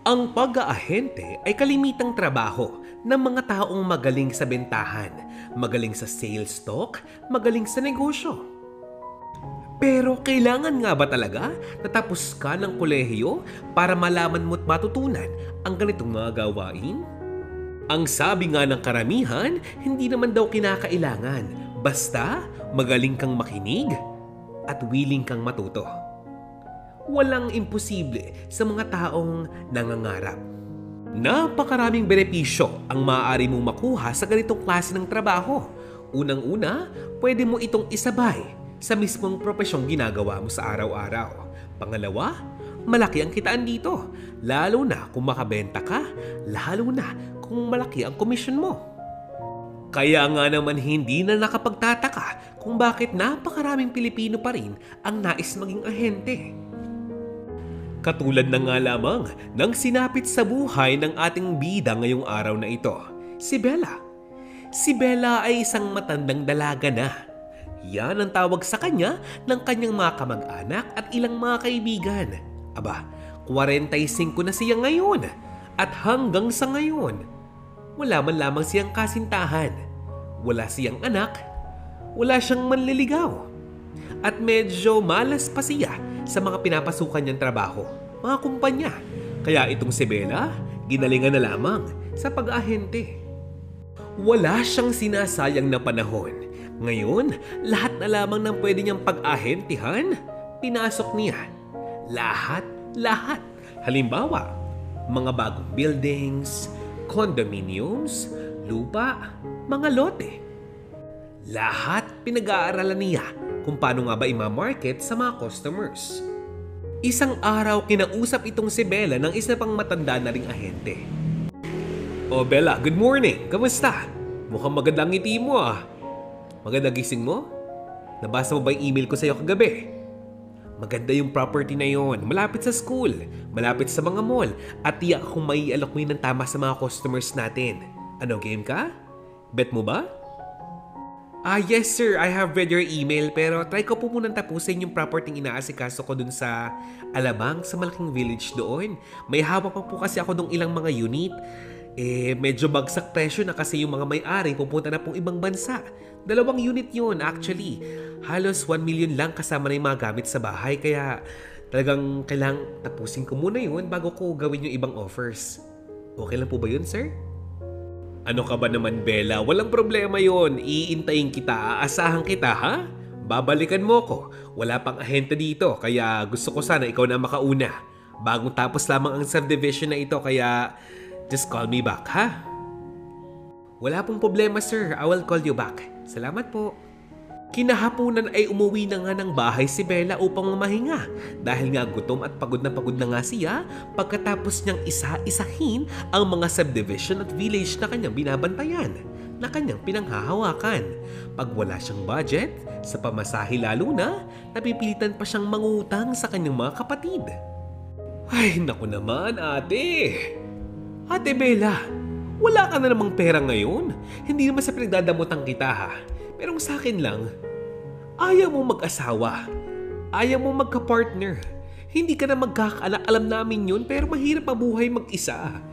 Ang pag-aahente ay kalimitang trabaho ng mga taong magaling sa bentahan, magaling sa sales talk, magaling sa negosyo. Pero kailangan nga ba talaga natapos ka ng kolehiyo para malaman mo't matutunan ang ganitong mga gawain? Ang sabi nga ng karamihan, hindi naman daw kinakailangan. Basta magaling kang makinig at willing kang matuto. Walang imposible sa mga taong nangangarap. Napakaraming benepisyo ang maaari mong makuha sa ganitong klase ng trabaho. Unang-una, pwede mo itong isabay sa mismong profesyong ginagawa mo sa araw-araw. Pangalawa, malaki ang kitaan dito. Lalo na kung makabenta ka, lalo na kung malaki ang komisyon mo. Kaya nga naman hindi na nakapagtataka kung bakit napakaraming Pilipino pa rin ang nais maging ahente. Katulad na nga lamang ng sinapit sa buhay ng ating bida ngayong araw na ito, si Bella. Si Bella ay isang matandang dalaga na. Yan ang tawag sa kanya ng kanyang mga kamag-anak at ilang mga kaibigan. Aba, 45 na siya ngayon at hanggang sa ngayon, wala man lamang siyang kasintahan. Wala siyang anak, wala siyang manliligaw. At medyo malas pa siya sa mga pinapasukan niyang trabaho, mga kumpanya. Kaya itong si Bella, ginalingan na lamang sa pag-ahente. Wala siyang sinasayang na panahon. Ngayon, lahat na lamang ng pwede niyang pag-ahentihan, pinasok niya. Lahat. Halimbawa, mga bagong buildings, condominiums, lupa, mga lote. Lahat pinag-aaralan niya kung paano nga ba i-market sa mga customers. Isang araw kinausap itong si Bella ng isa pang matanda na ring ahente. "Oh Bella, good morning. Kamusta? Mukhang maganda ang ngiti mo ah. Maganda gising mo? Nabasa mo ba yung email ko sa'yo kagabi? Maganda yung property na yon, malapit sa school, malapit sa mga mall, at tiyak akong maialok mo yun ng tama sa mga customers natin. Ano, game ka? Bet mo ba?" Yes sir, I have read your email pero try ko po munang tapusin yung property inaasikaso ko dun sa Alabang, sa malaking village doon. May hawak pa po kasi ako dong ilang mga unit. Medyo bagsak presyo na kasi yung mga may-ari pupunta na pong ibang bansa. 2 unit yun actually. Halos 1 million lang kasama na yung mga gamit sa bahay kaya talagang kailangang tapusin ko muna yun bago ko gawin yung ibang offers. Okay lang po ba yun sir? Ano ka ba naman Bella? Walang problema yon. Iintayin kita, aasahan kita ha? Babalikan mo ko. Wala pang ahente dito kaya gusto ko sana ikaw na makauna. Bagong tapos lamang ang subdivision na ito kaya just call me back ha? Wala pong problema sir, I will call you back. Salamat po. Kinahaponan ay umuwi na nga ng bahay si Bella upang mahinga dahil nga gutom at pagod na nga siya pagkatapos niyang isa-isahin ang mga subdivision at village na kanyang binabantayan, na kanyang pinanghahawakan. Pag wala siyang budget, sa pamasahe lalo na, napipilitan pa siyang mangutang sa kanyang mga kapatid. Ay naku naman ate! Ate Bella, wala ka na namang pera ngayon? Hindi naman sa pinagdadamutang kita ha. Pero sa akin lang, ayaw mo mag-asawa. Ayaw mo magka-partner. Hindi ka na magkakaanak, alam namin yun, pero mahirap mabuhay mag-isa.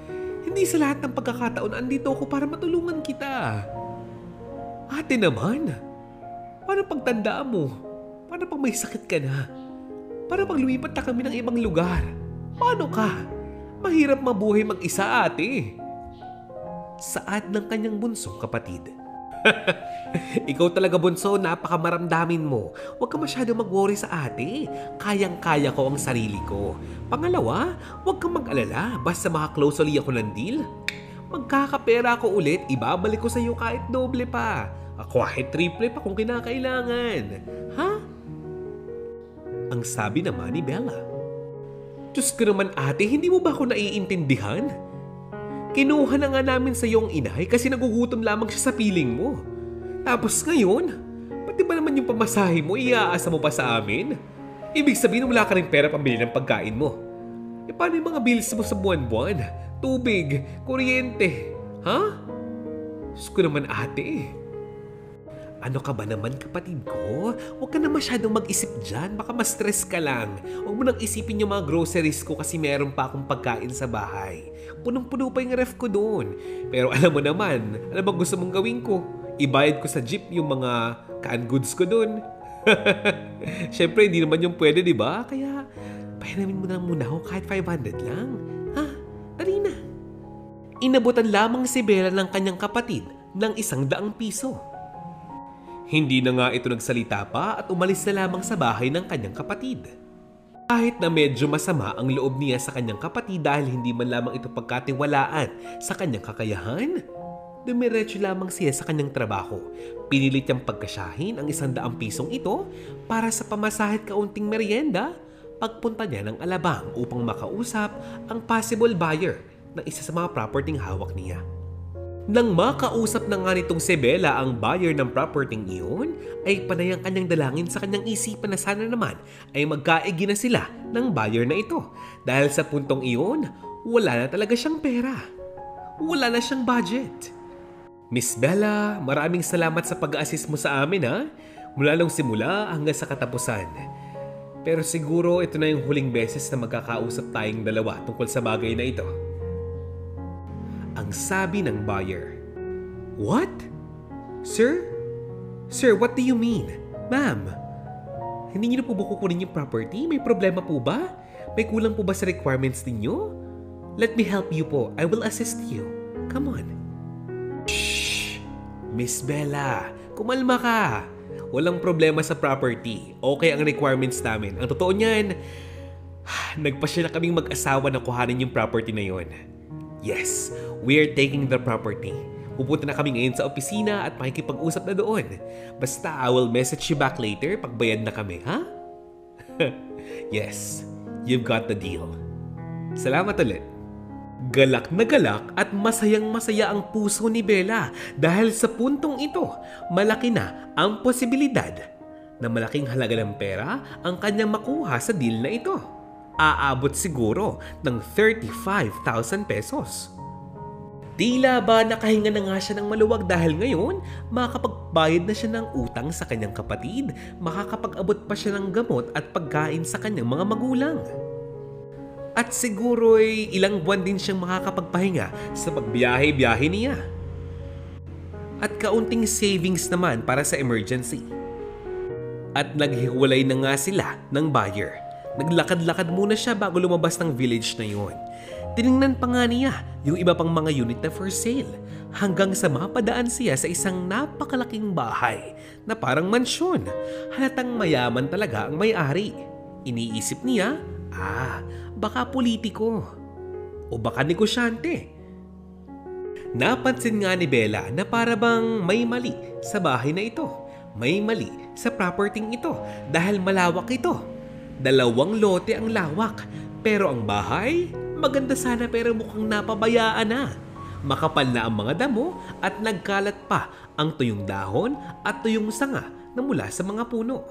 Hindi sa lahat ng pagkakataon andito ako para matulungan kita. Ate naman, paano pagtandaan mo? Paano pag may sakit ka na? Paano pag lumipat na kami ng ibang lugar? Paano ka? Mahirap mabuhay mag-isa ate. Saad ng kanyang bunsong kapatid. Ikaw talaga bunso, napakamaramdamin mo. Huwag ka masyado mag-worry sa ate. Kayang-kaya ko ang sarili ko. Pangalawa, huwag kang mag-alala. Basta makaklose ulit ako ng deal, magkakapera ako ulit, ibabalik ko sa iyo kahit doble pa. Kahit triple pa kung kinakailangan. Ha? Ang sabi naman ni Bella. Diyos ko naman ate, hindi mo ba ako naiintindihan? Kinuha na nga namin sa iyong inay kasi nagugutom lamang siya sa piling mo. Tapos ngayon, pati ba naman yung pamasahe mo, iaasa mo pa sa amin? Ibig sabihin wala ka rin pera pambili ng pagkain mo. Paano yung mga bills mo sa buwan-buwan? Tubig, kuryente, ha? Diyos ko naman ate. Ano ka ba naman kapatid ko? Huwag ka na masyadong mag-isip dyan, baka ma-stress ka lang. Huwag mo nang isipin yung mga groceries ko kasi meron pa akong pagkain sa bahay. Punong-puno pa yung ref ko doon. Pero alam mo naman, ano ba gusto mong gawin ko? Ibayad ko sa jeep yung mga canned goods ko doon. Siyempre, hindi naman yung pwede, di ba? Kaya, pahiramin mo na muna ako kahit 500 lang. Ha? Dali na. Inabutan lamang si Bella ng kanyang kapatid ng 100 piso. Hindi na nga ito nagsalita pa at umalis na lamang sa bahay ng kanyang kapatid. Kahit na medyo masama ang loob niya sa kanyang kapatid dahil hindi man lamang ito pagkatiwalaan sa kanyang kakayahan, dumiretso lamang siya sa kanyang trabaho. Pinilit niyang pagkasyahin ang 100 pisong ito para sa pamasahe at kaunting merienda pagpunta niya ng Alabang upang makausap ang possible buyer ng isa sa mga property hawak niya. Nang makausap na nga nitong si Bella ang buyer ng property iyon, ay panay ang kanyang dalangin sa kanyang isipan na sana naman ay magkaigi na sila ng buyer na ito. Dahil sa puntong iyon, wala na talaga siyang pera. Wala na siyang budget. Miss Bella, maraming salamat sa pag-assist mo sa amin ha. Mula nung simula hanggang sa katapusan. Pero siguro ito na yung huling beses na magkakausap tayong dalawa tungkol sa bagay na ito. Ang sabi ng buyer. What? Sir? Sir, what do you mean? Ma'am, hindi niyo na po ba kukunin yung property? May problema po ba? May kulang po ba sa requirements ninyo? Let me help you po. I will assist you. Come on. Shh! Miss Bella, kumalma ka. Walang problema sa property. Okay ang requirements namin. Ang totoo niyan, nagpasya na kaming mag-asawa na kuhanin yung property na yon. Yes, we're taking the property. Pupunta na kami ngayon sa opisina at makikipag-usap na doon. Basta I will message you back later pag bayad na kami, ha? Yes, you've got the deal. Salamat ulit. Galak na galak at masayang-masaya ang puso ni Bella dahil sa puntong ito, malaki na ang posibilidad na malaking halaga ng pera ang kanyang makuha sa deal na ito. Aabot siguro ng 35,000 pesos. Tila ba nakahinga na nga siya ng maluwag dahil ngayon makakapagbayad na siya ng utang sa kanyang kapatid, makakapag-abot pa siya ng gamot at pagkain sa kanyang mga magulang. At siguro'y ilang buwan din siyang makakapagpahinga sa pagbiyahe-biyahe niya. At kaunting savings naman para sa emergency. At naghiwalay na nga sila ng buyer. Naglakad-lakad muna siya bago lumabas ng village na yun. Tiningnan pa nga niya yung iba pang mga unit na for sale hanggang sa mapadaan siya sa isang napakalaking bahay na parang mansyon. Halatang mayaman talaga ang may-ari. Iniisip niya, baka politiko o baka negosyante. Napansin nga ni Bella na para bang may mali sa bahay na ito. May mali sa property ito dahil malawak ito. 2 lote ang lawak, pero ang bahay, maganda sana pero mukhang napabayaan na. Makapal na ang mga damo at nagkalat pa ang tuyong dahon at tuyong sanga na mula sa mga puno.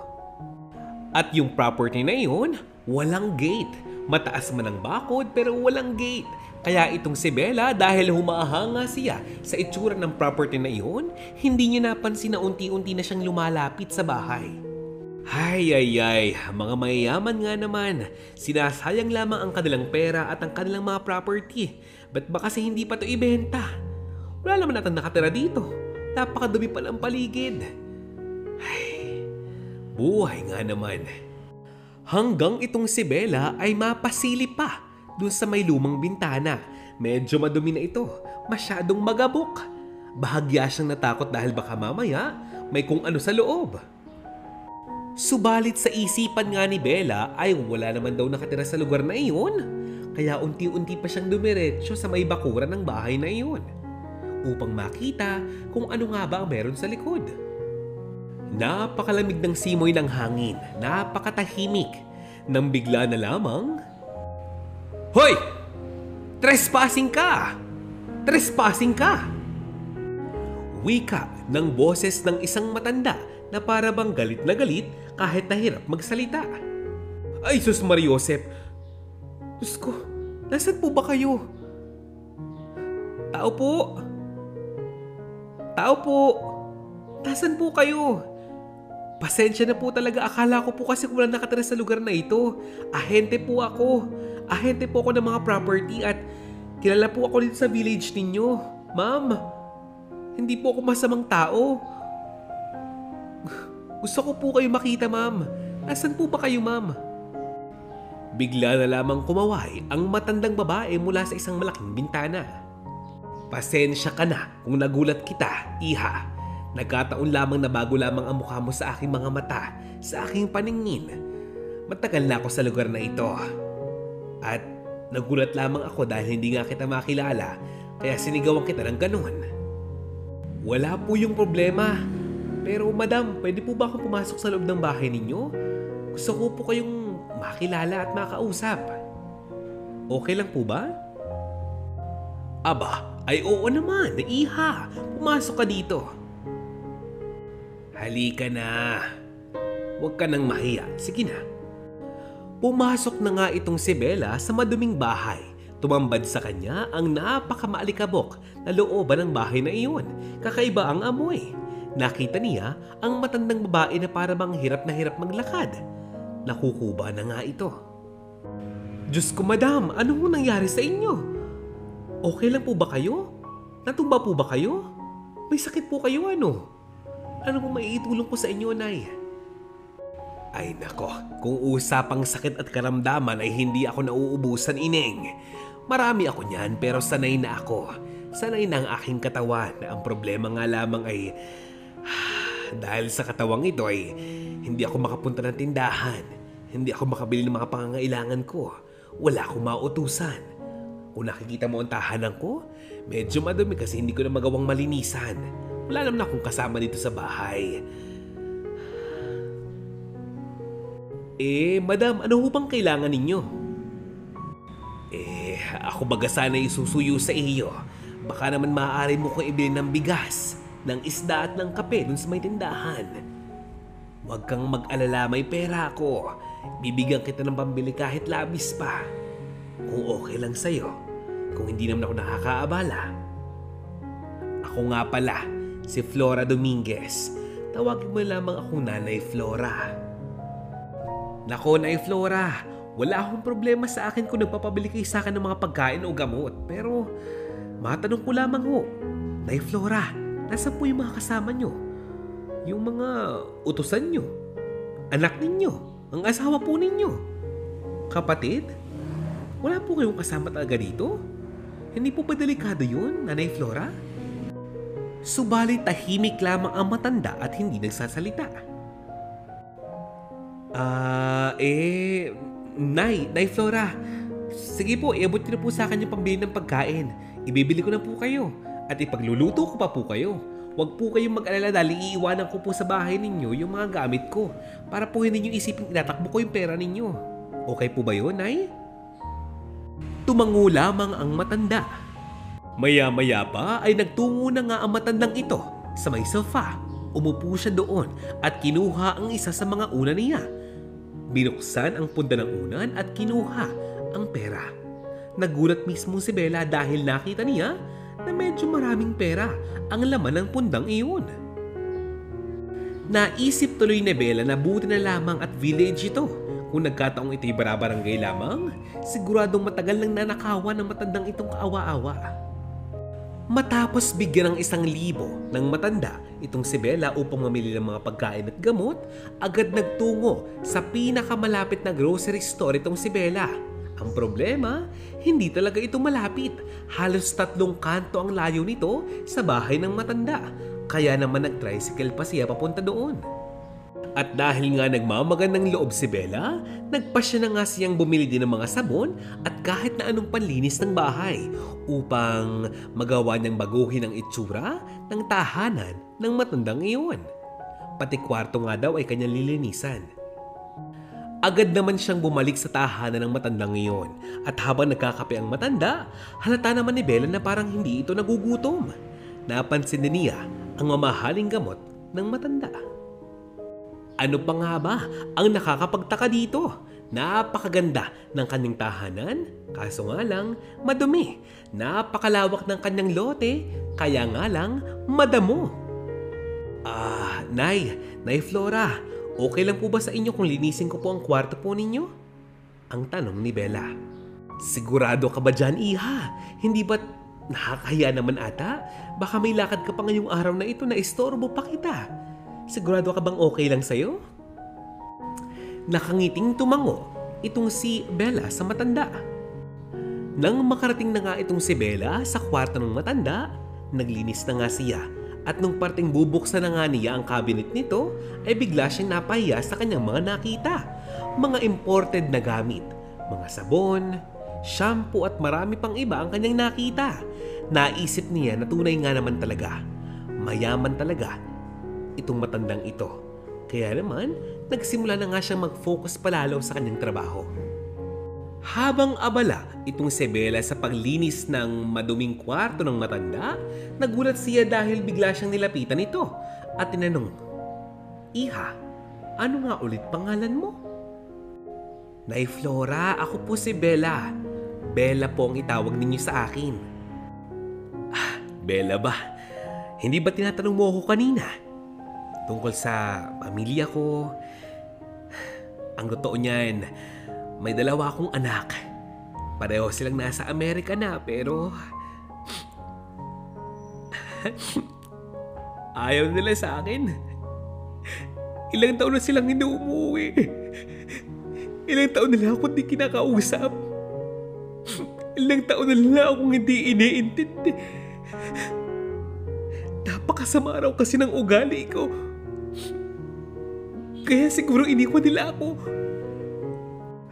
At yung property na iyon, walang gate. Mataas man ang bakod pero walang gate. Kaya itong si Bella dahil humahanga siya sa itsura ng property na iyon, hindi niya napansin na unti-unti na siyang lumalapit sa bahay. Ay, mga mayayaman nga naman. Sinasayang lamang ang kanilang pera at ang kanilang mga property. Ba't ba kasi hindi pa ito ibenta? Wala naman natin nakatira dito. Napakadumi pa ng paligid. Ay, buhay nga naman. Hanggang itong si Bella ay mapasilip pa dun sa may lumang bintana. Medyo madumi na ito. Masyadong magabok. Bahagya siyang natakot dahil baka mamaya may kung ano sa loob. Subalit sa isipan nga ni Bella ay wala naman daw nakatira sa lugar na iyon. Kaya unti-unti pa siyang dumiretso sa may bakuran ng bahay na iyon upang makita kung ano nga ba ang meron sa likod. Napakalamig ng simoy ng hangin, napakatahimik, nang bigla na lamang, "Hoy! Trespassing ka! Trespassing ka!" Wika ng boses ng isang matanda na para bang galit na galit kahit nahirap magsalita. Ay, Sus Mariosep! Diyos ko, nasaan po ba kayo? Tao po! Tao po! Nasaan po kayo? Pasensya na po talaga. Akala ko po kasi kung wala nakatira sa lugar na ito. Ahente po ako. Ahente po ako ng mga property at kilala po ako dito sa village ninyo. Ma'am, hindi po ako masamang tao. Gusto ko po kayo makita, ma'am. Nasaan po ba kayo, ma'am? Bigla na lamang kumaway ang matandang babae mula sa isang malaking bintana. Pasensya ka na kung nagulat kita, iha. Nagkataon lamang na bago lamang ang mukha mo sa aking mga mata, sa aking paningin. Matagal na ako sa lugar na ito. At nagulat lamang ako dahil hindi nga kita makilala, kaya sinigawan kita ng ganun. Wala po yung problema. Pero madam, pwede po ba akong pumasok sa loob ng bahay ninyo? Gusto ko po kayong makilala at makausap. Okay lang po ba? Aba, ay oo naman, iha. Pumasok ka dito. Halika na. Huwag ka nang mahiya. Sige na. Pumasok na nga itong si Bella sa maduming bahay. Tumambad sa kanya ang napakamaalikabok na looban ng bahay na iyon. Kakaiba ang amoy. Nakita niya ang matandang babae na parang hirap na hirap maglakad. Nakukuba na nga ito. Diyos ko, madam, anong nangyari sa inyo? Okay lang po ba kayo? Natumba po ba kayo? May sakit po kayo ano? Ano po maiitulong ko sa inyo, Nay? Ay nako, kung usapang sakit at karamdaman ay hindi ako nauubusan, Ineng. Marami ako niyan pero sanay na ako. Sanay na ang aking katawan. Ang problema nga lamang ay dahil sa katawang ito ay hindi ako makapunta ng tindahan. Hindi ako makabili ng mga pangangailangan ko. Wala akong mautusan. Kung nakikita mo ang tahanan ko, medyo madumi kasi hindi ko na magawang malinisan. Wala naman akong kasama dito sa bahay. Madam, ano ho bang kailangan ninyo? Ako baga sana isusuyo sa iyo. Baka naman maaari mo kong ibili ng bigas, ng isda at ng kape dun sa may tindahan. Huwag kang mag-alala, may pera ako. Bibigyan kita ng pambili kahit labis pa. Kung okay lang sa'yo, kung hindi naman ako nakakaabala. Ako nga pala, si Flora Dominguez. Tawagin mo lamang akong Nanay Flora. Nako, Nay Flora, wala akong problema sa akin kung nagpapabili kayo sa akin ng mga pagkain o gamot. Pero, matanong ko lamang ho, Nay Flora, nasa po yung mga kasama nyo? Yung mga utusan nyo? Anak ninyo? Ang asawa po ninyo? Kapatid? Wala po kayong kasama talaga dito? Hindi po ba delikado yun, Nanay Flora? Subalit tahimik lamang ang matanda at hindi nagsasalita. Nay Flora, sige po, iabot niyo na po sa akin yung pambili ng pagkain. Ibibili ko na po kayo at ipagluluto ko pa po kayo. Huwag po kayong mag-alala dahil iiwanan ko po sa bahay ninyo yung mga gamit ko para po hindi niyo isipin inatakbo ko yung pera ninyo. Okay po ba yun, Nay? Tumango lamang ang matanda. Maya-maya pa ay nagtungo na nga ang matandang ito sa may sofa. Umupo siya doon at kinuha ang isa sa mga una niya. Binuksan ang punda ng unan at kinuha ang pera. Nagulat mismo si Bella dahil nakita niya na medyo maraming pera ang laman ng pundang iyon. Naisip tuloy ni Bella na buti na lamang at village ito. Kung nagkataong ito'y barabarangay lamang, siguradong matagal nang nanakawan ng matandang itong kaawa-awa. Matapos bigyan ng 1,000 ng matanda itong si Bella upang mamili ng mga pagkain at gamot, agad nagtungo sa pinakamalapit na grocery store itong si Bella. Ang problema, hindi talaga ito malapit. Halos 3 kanto ang layo nito sa bahay ng matanda. Kaya naman nag-tricycle pa siya papunta doon. At dahil nga nagmamagandang loob si Bella, nagpasya na nga siyang bumili din ng mga sabon at kahit na anong panlinis ng bahay upang magawa niyang baguhin ang itsura ng tahanan ng matandang iyon. Pati kwarto nga daw ay kanyang lilinisan. Agad naman siyang bumalik sa tahanan ng matandang iyon at habang nagkakape ang matanda, halata naman ni Bella na parang hindi ito nagugutom. Napansin din niya ang mamahaling gamot ng matanda. Ano pa nga ba ang nakakapagtaka dito? Napakaganda ng kanyang tahanan, kaso nga lang madumi. Napakalawak ng kanyang lote, kaya nga lang madamo. Nay Flora, okay lang po ba sa inyo kung linisin ko po ang kwarto po ninyo? Ang tanong ni Bella. Sigurado ka ba dyan, Iha? Hindi ba't nakakahiya naman ata? Baka may lakad ka pa ngayong araw na ito na istorbo pa kita. Sigurado ka bang okay lang sa'yo? Nakangiting tumango itong si Bella sa matanda. Nang makarating na nga itong si Bella sa kwarto ng matanda, naglinis na nga siya. At nung parting bubuksan na nga niya ang cabinet nito, ay bigla siyang napahiya sa kanyang mga nakita. Mga imported na gamit, mga sabon, shampoo at marami pang iba ang kanyang nakita. Naisip niya na tunay nga naman talaga, mayaman talaga itong matandang ito. Kaya naman, nagsimula na nga siyang mag-focus palalo sa kanyang trabaho. Habang abala itong si Bella sa paglinis ng maduming kwarto ng matanda, nagulat siya dahil bigla siyang nilapitan nito at tinanong, "Iha, ano nga ulit pangalan mo?" "Nay Flora, ako po si Bella. Bella po ang itawag ninyo sa akin." Bella ba? Hindi ba tinatanong mo ako kanina? Tungkol sa pamilya ko? Ang totoo niyan, may dalawa akong anak. Pareho silang nasa Amerika na pero ayaw nila sa akin. Ilang taon na silang hindi umuwi. Ilang taon nila akong hindi kinakausap. Ilang taon na nila akong hindi iniintindi. Napakasama raw kasi ng ugali ko. Kaya siguro iniwan nila ako.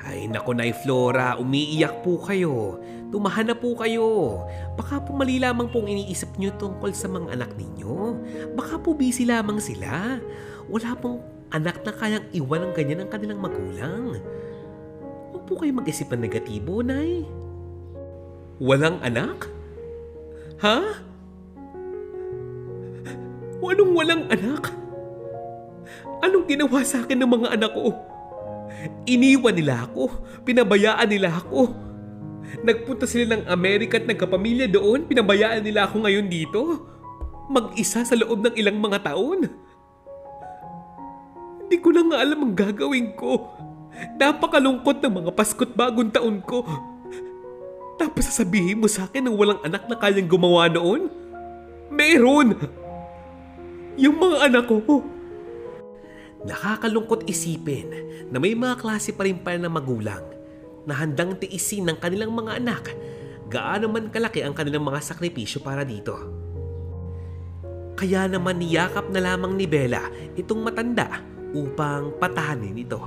Ay naku, Nay Flora, umiiyak po kayo. Tumahan na po kayo. Baka po mali lamang pong iniisip niyo tungkol sa mga anak ninyo. Baka po busy lamang sila. Wala pong anak na kayang iwan ng ganyan ang kanilang magulang. Huwag po kayo mag-isip ng negatibo, Nay. Walang anak? Ha? Anong walang anak? Anong ginawa sa akin ng mga anak ko? Iniwan nila ako. Pinabayaan nila ako. Nagpunta sila ng Amerika at nagkapamilya doon. Pinabayaan nila ako ngayon dito. Mag-isa sa loob ng ilang mga taon. Hindi ko na nga alam ang gagawin ko. Napakalungkot ng mga Pasko't Bagong Taon ko. Tapos sasabihin mo sa akin na walang anak na kayang gumawa noon? Meron! Yung mga anak ko. Nakakalungkot isipin na may mga klase pa rin pala ng magulang na handang tiisin ng kanilang mga anak gaano man kalaki ang kanilang mga sakripisyo para dito. Kaya naman niyakap na lamang ni Bella itong matanda upang patahanin ito.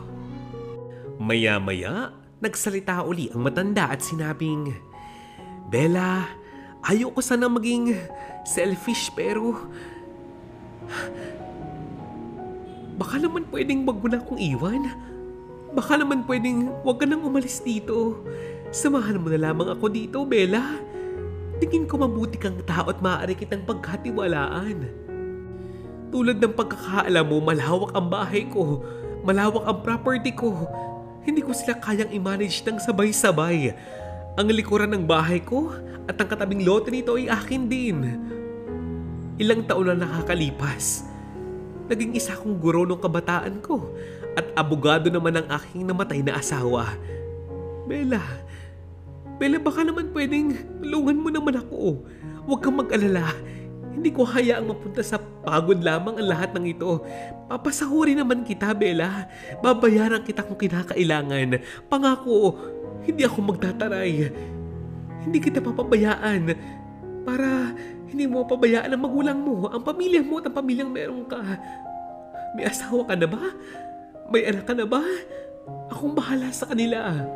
Maya-maya, nagsalita uli ang matanda at sinabing, "Bella, ayoko sana maging selfish pero baka naman pwedeng wag mo na akong iwan. Baka naman pwedeng wag ka nang umalis dito. Samahan mo na lamang ako dito, Bella. Tingin ko mabuti kang tao at maaari kitang pagkatiwalaan. Tulad ng pagkakaalam mo, malawak ang bahay ko. Malawak ang property ko. Hindi ko sila kayang i-manage ng sabay-sabay. Ang likuran ng bahay ko at ang katabing lote nito ay akin din. Ilang taon na nakakalipas. Naging isa akong guro nung kabataan ko at abogado naman ang aking namatay na asawa. Bella, baka naman pwedeng tulungan mo naman ako. Huwag kang mag-alala. Hindi ko hayaang mapunta sa pagod lamang ang lahat ng ito. Papasahurin naman kita, Bella. Babayaran kita kung kinakailangan. Pangako, hindi ako magtataray. Hindi kita papabayaan. Para hindi mo pabayaan ang magulang mo, ang pamilya mo at ang pamilyang meron ka. May asawa ka na ba? May anak ka na ba? Akong bahala sa kanila.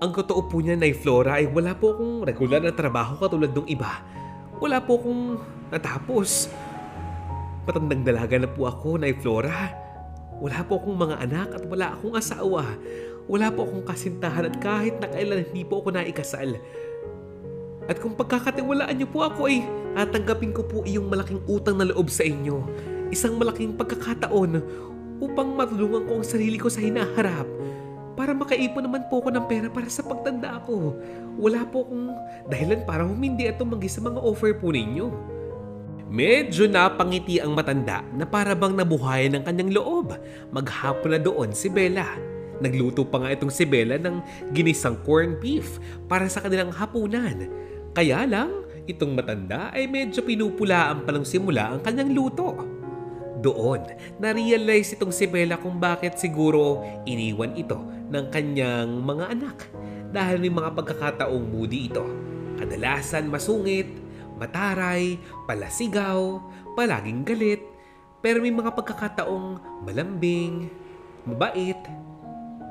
Ang totoo po niya, Nay Flora, ay wala po akong regular na trabaho katulad ng iba. Wala po akong natapos. Matandang dalaga na po ako, Nay Flora. Wala po akong mga anak at wala akong asawa. Wala po akong kasintahan at kahit na kailan hindi po ako naikasal. At kung pagkakatiwalaan niyo po ako ay tatanggapin ko po iyong malaking utang na loob sa inyo. Isang malaking pagkakataon upang matulungan ko ang sarili ko sa hinaharap. Para makaipon naman po ako ng pera para sa pagtanda ko. Wala po akong dahilan para humindi at tumanggi sa mga offer po ninyo. Medyo napangiti ang matanda na para bang nabuhayan ng kanyang loob. Maghapon na doon si Bella. Nagluto pa nga itong si Bella ng ginisang corned beef para sa kanilang hapunan. Kaya lang, itong matanda ay medyo pinupulaan pa lang simula ang kanyang luto. Doon, na-realize itong si Bella kung bakit siguro iniwan ito ng kanyang mga anak. Dahil may mga pagkakataong moody ito. Kadalasan masungit, mataray, palasigaw, palaging galit, pero may mga pagkakataong malambing, mabait,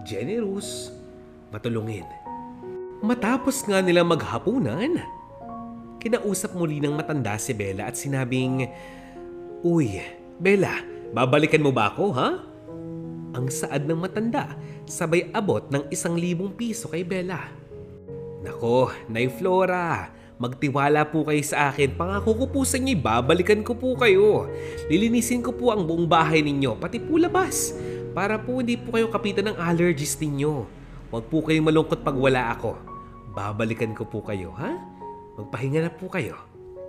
generous, matulungin. Matapos nga nilang maghapunan, kinausap muli ng matanda si Bella at sinabing, "Uy, Bella, babalikan mo ba ako, ha?" Ang saad ng matanda, sabay abot ng 1,000 piso kay Bella. "Nako, Nay Flora, magtiwala po kayo sa akin. Pangako ko po sa inyo, babalikan ko po kayo. Lilinisin ko po ang buong bahay ninyo, pati po labas. Para po hindi po kayo kapitan ng allergies ninyo. Huwag po kayong malungkot pag wala ako. Babalikan ko po kayo, ha? Magpahinga na po kayo.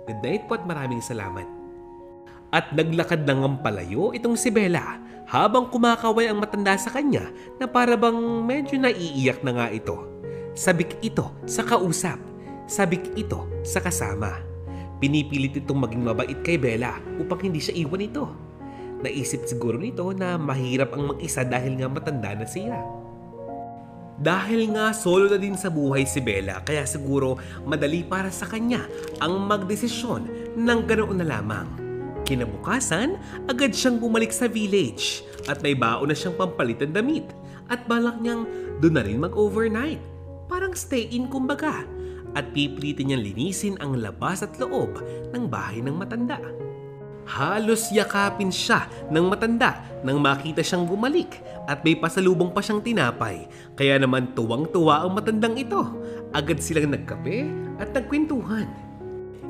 Good night po at maraming salamat." At naglakad na ng palayo itong si Bella habang kumakaway ang matanda sa kanya na para bang medyo naiiyak na nga ito. Sabik ito sa kausap. Sabik ito sa kasama. Pinipilit itong maging mabait kay Bella upang hindi siya iwan ito. Naisip siguro nito na mahirap ang mag-isa dahil nga matanda na siya. Dahil nga solo na din sa buhay si Bella, kaya siguro madali para sa kanya ang magdesisyon ng ganoon na lamang. Kinabukasan, agad siyang bumalik sa village at may baon na siyang pampalitan damit at balak niyang doon na rin mag-overnight. Parang stay-in kumbaga at pipilitin niyang linisin ang labas at loob ng bahay ng matanda. Halos yakapin siya ng matanda nang makita siyang bumalik at may pasalubong pa siyang tinapay. Kaya naman tuwang-tuwa ang matandang ito. Agad silang nagkape at nagkwentuhan.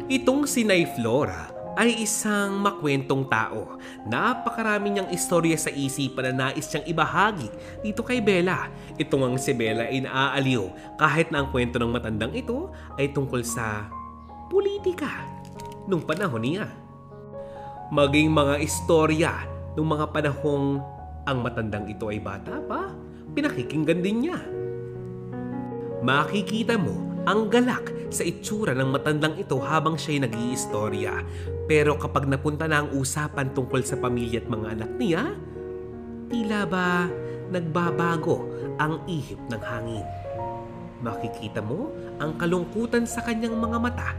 Itong si Nay Flora ay isang makwentong tao. Napakarami niyang istorya sa isipan na nais siyang ibahagi dito kay Bella. Itong ang si Bella ay naaaliw kahit na ang kwento ng matandang ito ay tungkol sa politika nung panahon niya. Maging mga istorya nung mga panahong ang matandang ito ay bata pa, pinakikinggan din niya. Makikita mo ang galak sa itsura ng matandang ito habang siya'y nag-iistorya. Pero kapag napunta na ang usapan tungkol sa pamilya at mga anak niya, tila ba nagbabago ang ihip ng hangin. Makikita mo ang kalungkutan sa kanyang mga mata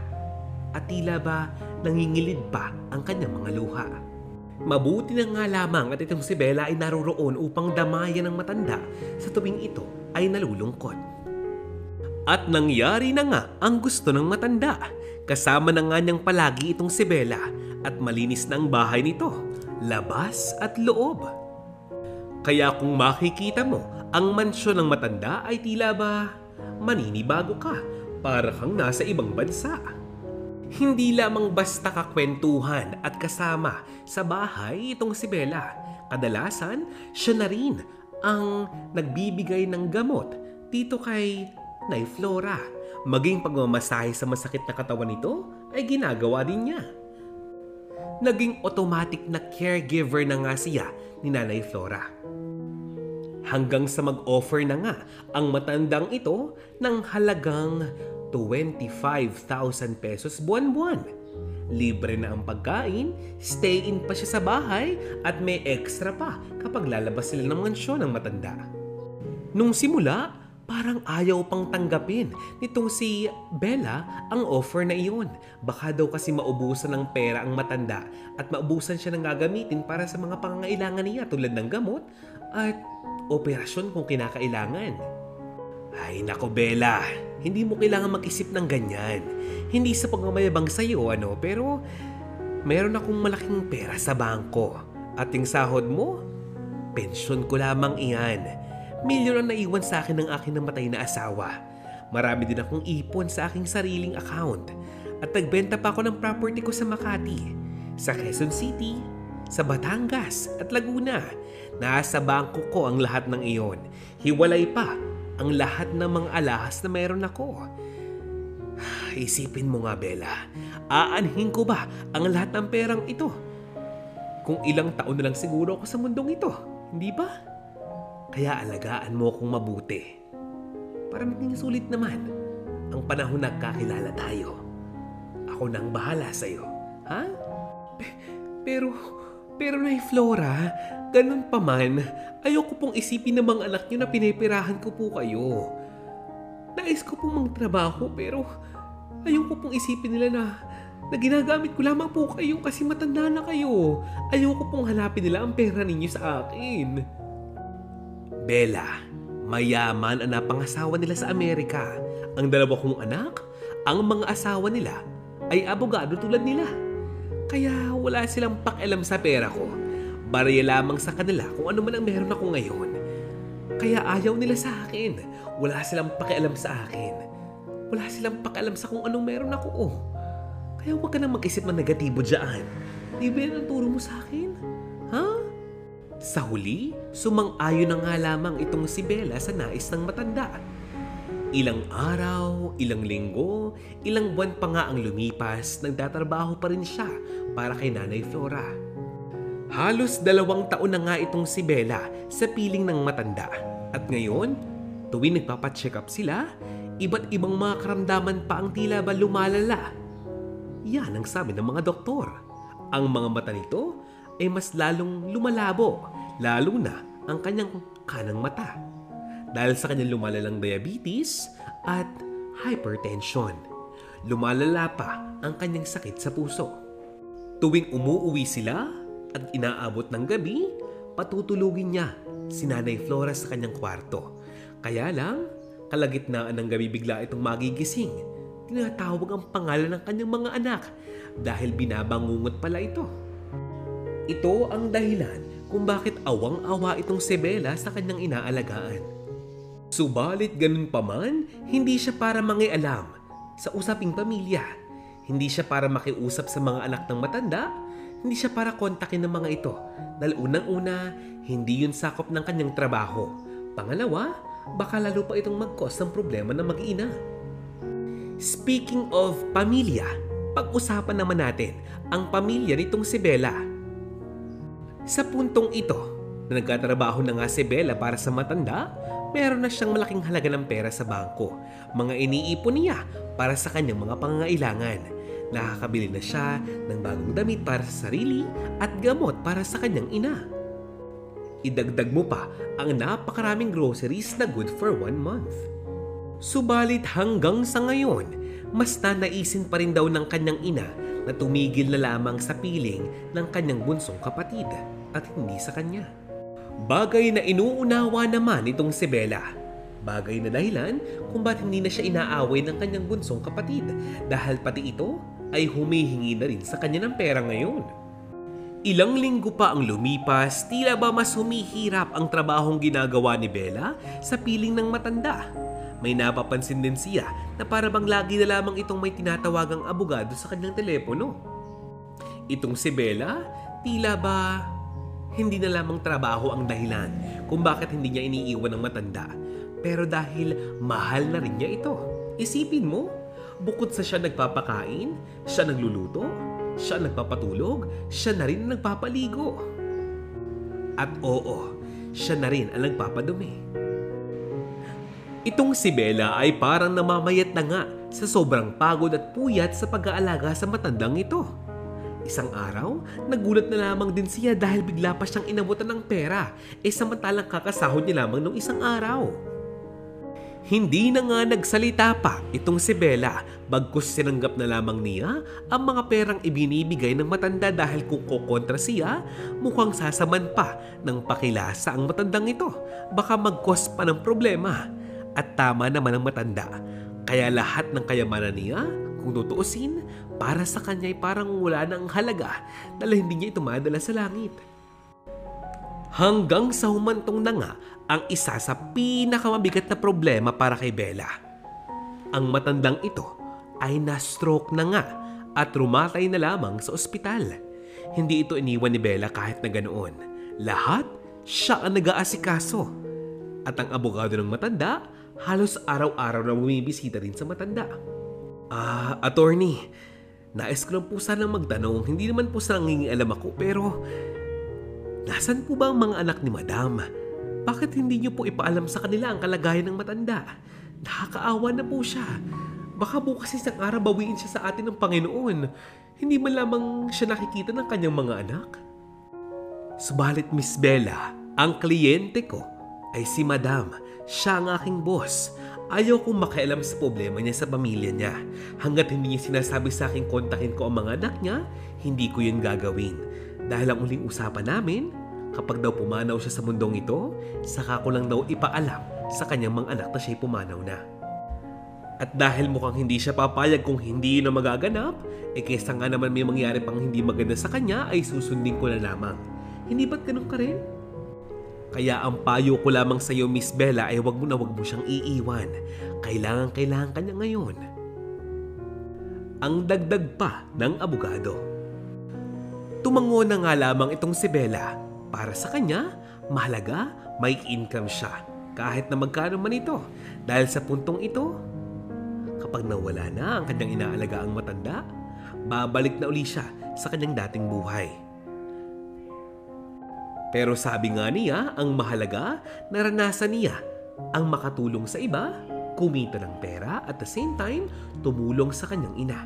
at tila ba nangingilid pa ang kanyang mga luha. Mabuti na nga lamang at itong si Bella ay naroroon upang damayan ng matanda sa tuwing ito ay nalulungkot. At nangyari na nga ang gusto ng matanda. Kasama na nga niyang palagi itong si Bella at malinis na ang bahay nito, labas at loob. Kaya kung makikita mo ang mansyon ng matanda ay tila ba maninibago ka para kang nasa ibang bansa. Hindi lamang basta kakwentuhan at kasama sa bahay itong si Bella. Kadalasan, siya na rin ang nagbibigay ng gamot dito kay Nay Flora. Maging pagmamasahe sa masakit na katawan nito ay ginagawa din niya. Naging automatic na caregiver na nga siya ni Nanay Flora. Hanggang sa mag-offer na nga ang matandang ito ng halagang 25,000 pesos buwan-buwan. Libre na ang pagkain, stay-in pa siya sa bahay at may extra pa kapag lalabas sila ng mansyon ng matanda. Nung simula, parang ayaw pang tanggapin nitong si Bella ang offer na iyon. Baka daw kasi maubusan ng pera ang matanda at maubusan siya ng gagamitin para sa mga pangangailangan niya tulad ng gamot at operasyon kung kinakailangan. Ay nako Bella, hindi mo kailangan mag-isip ng ganyan. Hindi sa pagmamayabang sa'yo pero meron akong malaking pera sa bangko. At yung sahod mo, pensyon ko lamang iyan. Milyon ang naiwan sa akin ng aking namatay na asawa. Marami din akong ipon sa aking sariling account. At nagbenta pa ako ng property ko sa Makati, sa Quezon City, sa Batangas at Laguna. Nasa bangko ko ang lahat ng iyon. Hiwalay pa ang lahat ng mga alahas na meron ako. Isipin mo nga, Bella. Aanhin ko ba ang lahat ng perang ito? Kung ilang taon na lang siguro ako sa mundong ito, hindi ba? Kaya alagaan mo akong mabuti. Para maging sulit naman ang panahon na kakilala tayo. Ako nang bahala sa'yo, ha? Pero Nay Flora, ganun pa man, ayoko pong isipin ng mga anak niyo na pinipirahan ko po kayo. Nais ko pong magtrabaho pero ayoko pong isipin nila na ginagamit ko lamang po kayo kasi matanda na kayo. Ayoko pong hanapin nila ang pera ninyo sa akin. Bella, mayaman ang napangasawa nila sa Amerika. Ang dalawa kong anak, ang mga asawa nila ay abogado tulad nila. Kaya wala silang pakialam sa pera ko. Barya lamang sa kanila kung ano man ang meron ako ngayon. Kaya ayaw nila sa akin. Wala silang pakialam sa akin. Wala silang pakialam sa kung anong meron ako. Kaya huwag ka nang mag-isip ng negatibo dyan. Di ba yan ang turo mo sa akin? Ha? Sa huli, sumang-ayon na nga lamang itong si Bella sa nais ng matanda. Ilang araw, ilang linggo, ilang buwan pa nga ang lumipas, nagtatrabaho pa rin siya para kay Nanay Flora. Halos 2 taon na nga itong si Bella sa piling ng matanda. At ngayon, tuwing nagpapacheck up sila, iba't ibang mga karamdaman pa ang tila ba lumalala. Yan ang sabi ng mga doktor. Ang mga mata nito ay mas lalong lumalabo, lalo na ang kanyang kanang mata. Dahil sa kanyang lumalalang diabetes at hypertension. Lumalala pa ang kanyang sakit sa puso. Tuwing umuuwi sila at inaabot ng gabi, patutulugin niya si Nanay Flora sa kanyang kwarto. Kaya lang, kalagitnaan ng gabi bigla itong magigising. Tinatawag ang pangalan ng kanyang mga anak dahil binabangungot pala ito. Ito ang dahilan kung bakit awang-awa itong si Bella sa kanyang inaalagaan. Subalit ganun pa man, hindi siya para mangialam sa usaping pamilya. Hindi siya para makiusap sa mga anak ng matanda. Hindi siya para kontakin ng mga ito. Dahil unang-una, hindi yun sakop ng kanyang trabaho. Pangalawa, baka lalo pa itong mag-cause ng problema ng mag-ina. Speaking of pamilya, pag-usapan naman natin ang pamilya nitong si Bella. Sa puntong ito, na nagkatrabaho na nga si Bella para sa matanda, meron na siyang malaking halaga ng pera sa bangko. Mga iniipon niya para sa kanyang mga pangangailangan. Nakakabili na siya ng bagong damit para sa sarili at gamot para sa kanyang ina. Idagdag mo pa ang napakaraming groceries na good for 1 month. Subalit hanggang sa ngayon, mas nanaisin pa rin daw ng kanyang ina na tumigil na lamang sa piling ng kanyang bunsong kapatid at hindi sa kanya. Bagay na inuunawa naman itong si Bella. Bagay na dahilan kung ba't hindi na siya inaaway ng kanyang bunsong kapatid dahil pati ito ay humihingi na rin sa kanya ng pera ngayon. Ilang linggo pa ang lumipas, tila ba mas humihirap ang trabahong ginagawa ni Bella sa piling ng matanda. May napapansin din siya na para bang lagi na lamang itong may tinatawagang abogado sa kanyang telepono. Itong si Bella, tila ba hindi na lamang trabaho ang dahilan kung bakit hindi niya iniiwan ng matanda. Pero dahil mahal na rin niya ito. Isipin mo, bukod sa siya nagpapakain, siya nagluluto, siya nagpapatulog, siya na rin ang nagpapaligo. At oo, siya na rin ang nagpapadumi. Itong si Bella ay parang namamayat na nga sa sobrang pagod at puyat sa pag-aalaga sa matandang ito. Isang araw, nagulat na lamang din siya dahil bigla pa siyang inabutan ng pera samantalang kakasahod niya lamang nung isang araw. Hindi na nga nagsalita pa itong si Bella bagkus sinanggap na lamang niya ang mga perang ibinibigay ng matanda dahil kung kukontra siya, mukhang sasaman pa ng pakilasa ang matandang ito. Baka mag-cause pa ng problema. At tama naman ang matanda. Kaya lahat ng kayamanan niya, kung tutuusin, para sa kanya ay parang wala na ang halaga dahil hindi niya ito madala sa langit. Hanggang sa humantong na nga ang isa sa pinakamabigat na problema para kay Bella. Ang matandang ito ay na-stroke na nga at rumatay na lamang sa ospital. Hindi ito iniwan ni Bella kahit na ganoon. Lahat siya ang nag-aasikaso. At ang abogado ng matanda halos araw-araw na bumibisita din sa matanda. Attorney, nais ko lang po sana magtanong, hindi naman po sa nangingialam ako, pero nasan po ba ang mga anak ni Madam? Bakit hindi niyo po ipaalam sa kanila ang kalagayan ng matanda? Nakakaawa na po siya. Baka bukas isang araw bawiin siya sa atin ng Panginoon. Hindi man lamang siya nakikita ng kanyang mga anak. Subalit Miss Bella, ang kliyente ko ay si Madam. Siya ang aking boss. Ayaw kong makialam sa problema niya sa pamilya niya. Hanggat hindi niya sinasabi sa akin kontakin ko ang mga anak niya, hindi ko yun gagawin. Dahil ang uling usapan namin, kapag daw pumanaw siya sa mundong ito, saka ko lang daw ipaalam sa kanyang mga anak na siya'y pumanaw na. At dahil mukhang hindi siya papayag kung hindi yun ang magaganap, kaysa nga naman may mangyari pang hindi maganda sa kanya, ay susundin ko na lamang. Hindi ba't ganun ka rin? Kaya ang payo ko lamang sa iyo, Miss Bella, ay wag mo siyang iiwan. Kailangan ka niya ngayon. Ang dagdag pa ng abogado. Tumango na nga lamang itong si Bella. Para sa kanya, mahalaga may income siya. Kahit na magkano man ito. Dahil sa puntong ito, kapag nawala na ang kanyang inaalagaang matanda, babalik na uli siya sa kanyang dating buhay. Pero sabi nga niya, ang mahalaga, naranasan niya ang makatulong sa iba, kumita ng pera at the same time, tumulong sa kanyang ina.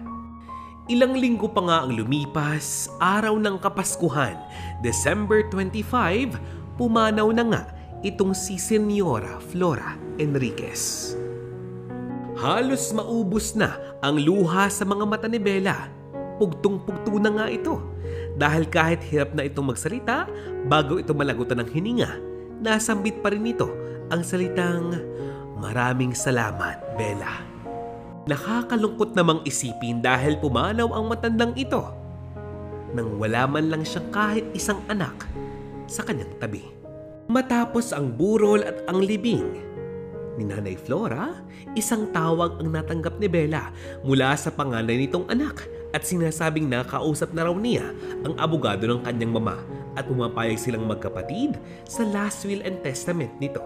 Ilang linggo pa nga ang lumipas, araw ng Kapaskuhan, December 25, pumanaw na nga itong si Señora Flora Enriquez. Halos maubos na ang luha sa mga mata ni Bella. Pugtong-pugto na nga ito. Dahil kahit hirap na itong magsalita, bago ito malagutan ng hininga, nasambit pa rin ito ang salitang, "Maraming salamat, Bella." Nakakalungkot namang isipin dahil pumanaw ang matandang ito nang wala man lang siyang kahit isang anak sa kanyang tabi. Matapos ang burol at ang libing ni Nanay Flora, isang tawag ang natanggap ni Bella mula sa panganay nitong anak at sinasabing nakausap na raw niya ang abogado ng kanyang mama at pumapayag silang magkapatid sa last will and testament nito.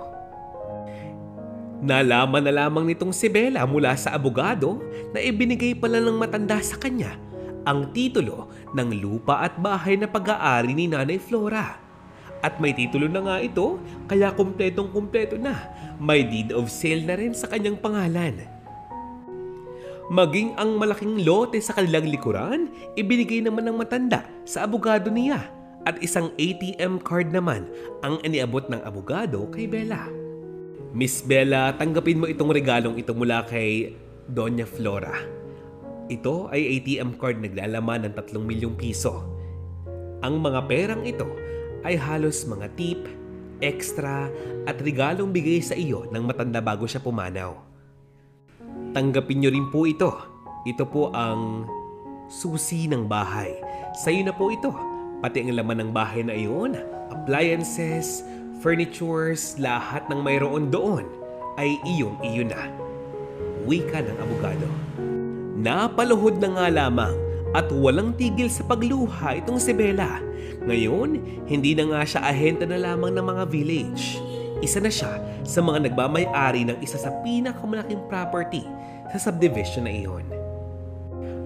Nalaman na lamang nitong si Bella mula sa abogado na ibinigay pala ng matanda sa kanya ang titulo ng lupa at bahay na pag-aari ni Nanay Flora. At may titulo na nga ito, kaya kumpletong-kumpleto na. May deed of sale na rin sa kanyang pangalan. Maging ang malaking lote sa kanilang likuran, ibinigay naman ng matanda sa abogado niya. At isang ATM card naman ang iniabot ng abogado kay Bella. Miss Bella, tanggapin mo itong regalong ito mula kay Doña Flora. Ito ay ATM card naglalaman ng 3 milyong piso. Ang mga perang ito ay halos mga tip, extra at regalong bigay sa iyo ng matanda bago siya pumanaw. Tanggapin niyo rin po ito. Ito po ang susi ng bahay. Sa iyo na po ito. Pati ang laman ng bahay na iyon, appliances, furnitures, lahat ng mayroon doon ay iyong-iyo na. Wika ng abogado. Napaluhod na nga lamang at walang tigil sa pagluha itong si Bella. Ngayon, hindi na nga siya ahente na lamang ng mga village. Isa na siya sa mga nagmamay-ari ng isa sa pinakamalaking property sa subdivision na iyon.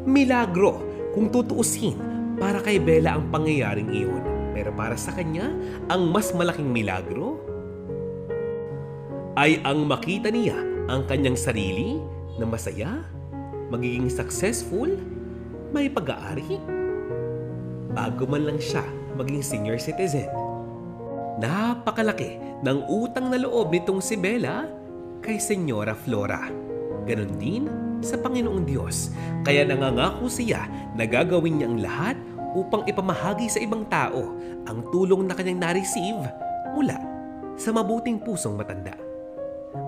Milagro kung tutuusin para kay Bella ang pangyayaring iyon. Pero para sa kanya, ang mas malaking milagro ay ang makita niya ang kanyang sarili na masaya, magiging successful, may pag-aari, bago man lang siya maging senior citizen. Napakalaki ng utang na loob nitong si Bella kay Señora Flora. Ganon din sa Panginoong Diyos. Kaya nangangako siya na gagawin niya ang lahat upang ipamahagi sa ibang tao ang tulong na kanyang na-receive mula sa mabuting pusong matanda.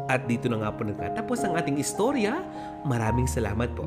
At dito na nga po nagtatapos ang ating istorya. Maraming salamat po.